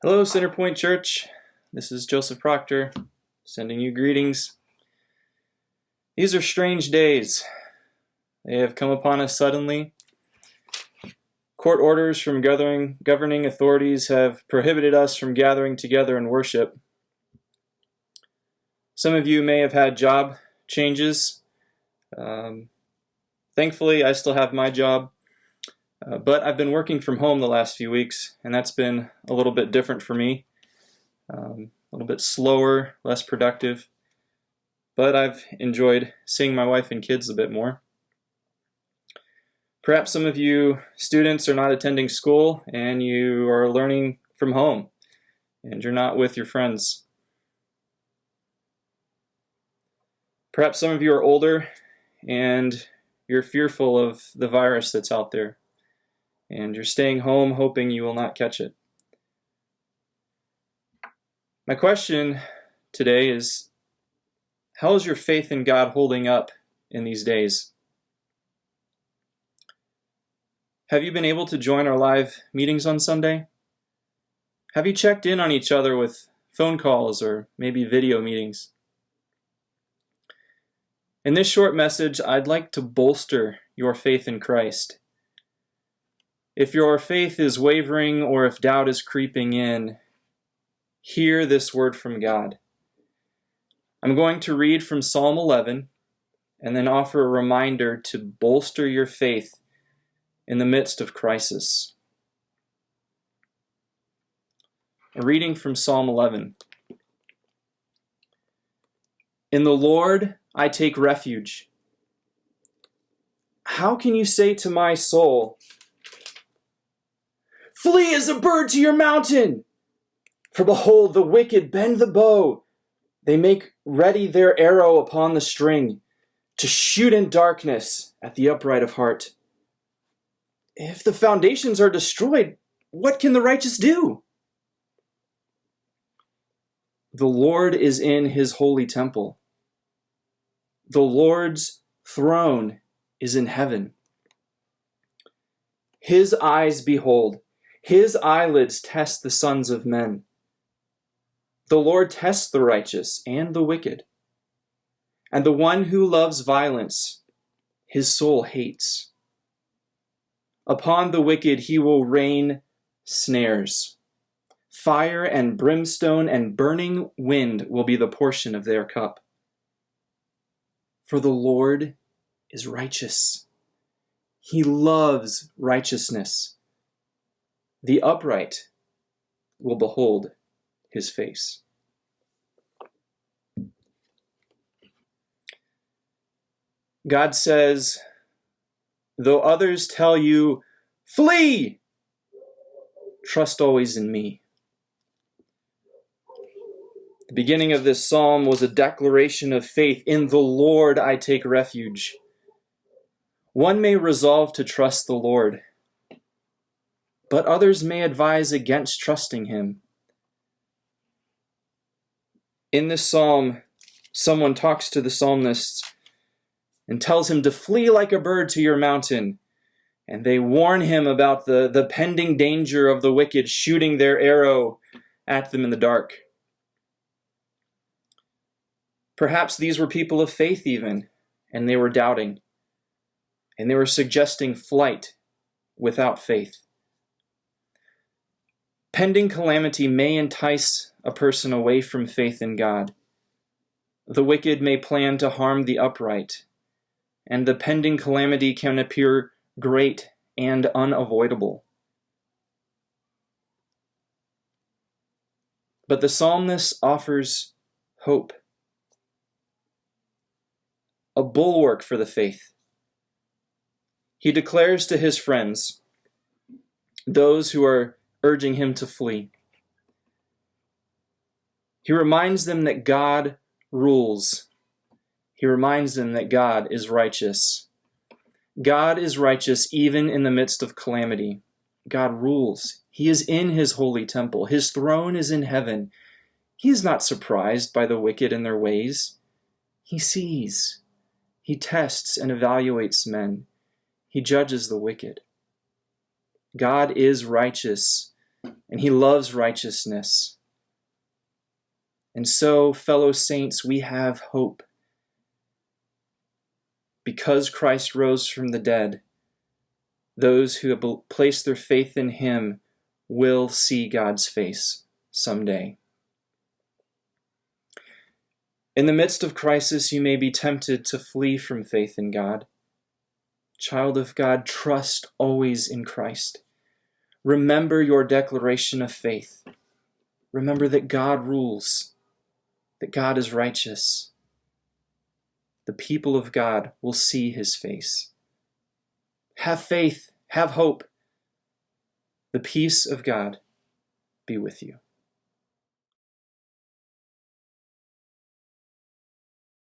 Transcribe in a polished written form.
Hello, Centerpoint Church. This is Joseph Proctor, sending you greetings. These are strange days. They have come upon us suddenly. Court orders from governing authorities have prohibited us from gathering together in worship. Some of you may have had job changes. Thankfully, I still have my job. But I've been working from home the last few weeks, and that's been a little bit different for me. A little bit slower, less productive. But I've enjoyed seeing my wife and kids a bit more. Perhaps some of you students are not attending school, and you are learning from home, and you're not with your friends. Perhaps some of you are older, and you're fearful of the virus that's out there. And you're staying home hoping you will not catch it. My question today is, how is your faith in God holding up in these days? Have you been able to join our live meetings on Sunday? Have you checked in on each other with phone calls or maybe video meetings? In this short message, I'd like to bolster your faith in Christ. If your faith is wavering or if doubt is creeping in, hear this word from God. I'm going to read from Psalm 11 and then offer a reminder to bolster your faith in the midst of crisis. A reading from Psalm 11. In the Lord I take refuge. How can you say to my soul, "Flee as a bird to your mountain"? For behold, the wicked bend the bow. They make ready their arrow upon the string, to shoot in darkness at the upright of heart. If the foundations are destroyed, what can the righteous do? The Lord is in his holy temple. The Lord's throne is in heaven. His eyes behold. His eyelids test the sons of men. The Lord tests the righteous and the wicked. And the one who loves violence, his soul hates. Upon the wicked he will rain snares. Fire and brimstone and burning wind will be the portion of their cup. For the Lord is righteous. He loves righteousness. The upright will behold his face. God says, though others tell you, "Flee," trust always in me. The beginning of this psalm was a declaration of faith. In the Lord I take refuge. One may resolve to trust the Lord, but others may advise against trusting him. In this psalm, someone talks to the psalmist and tells him to flee like a bird to your mountain. And they warn him about the pending danger of the wicked shooting their arrow at them in the dark. Perhaps these were people of faith even, and they were doubting. And they were suggesting flight without faith. Pending calamity may entice a person away from faith in God. The wicked may plan to harm the upright, and the pending calamity can appear great and unavoidable. But the psalmist offers hope, a bulwark for the faith. He declares to his friends, those who are urging him to flee. He reminds them that God rules. He reminds them that God is righteous. God is righteous even in the midst of calamity. God rules. He is in his holy temple. His throne is in heaven. He is not surprised by the wicked and their ways. He sees. He tests and evaluates men. He judges the wicked. God is righteous, and he loves righteousness. And so, fellow saints, we have hope. Because Christ rose from the dead, those who have placed their faith in him will see God's face someday. In the midst of crisis, you may be tempted to flee from faith in God. Child of God, trust always in Christ. Remember your declaration of faith. Remember that God rules, that God is righteous. The people of God will see his face. Have faith, have hope. The peace of God be with you.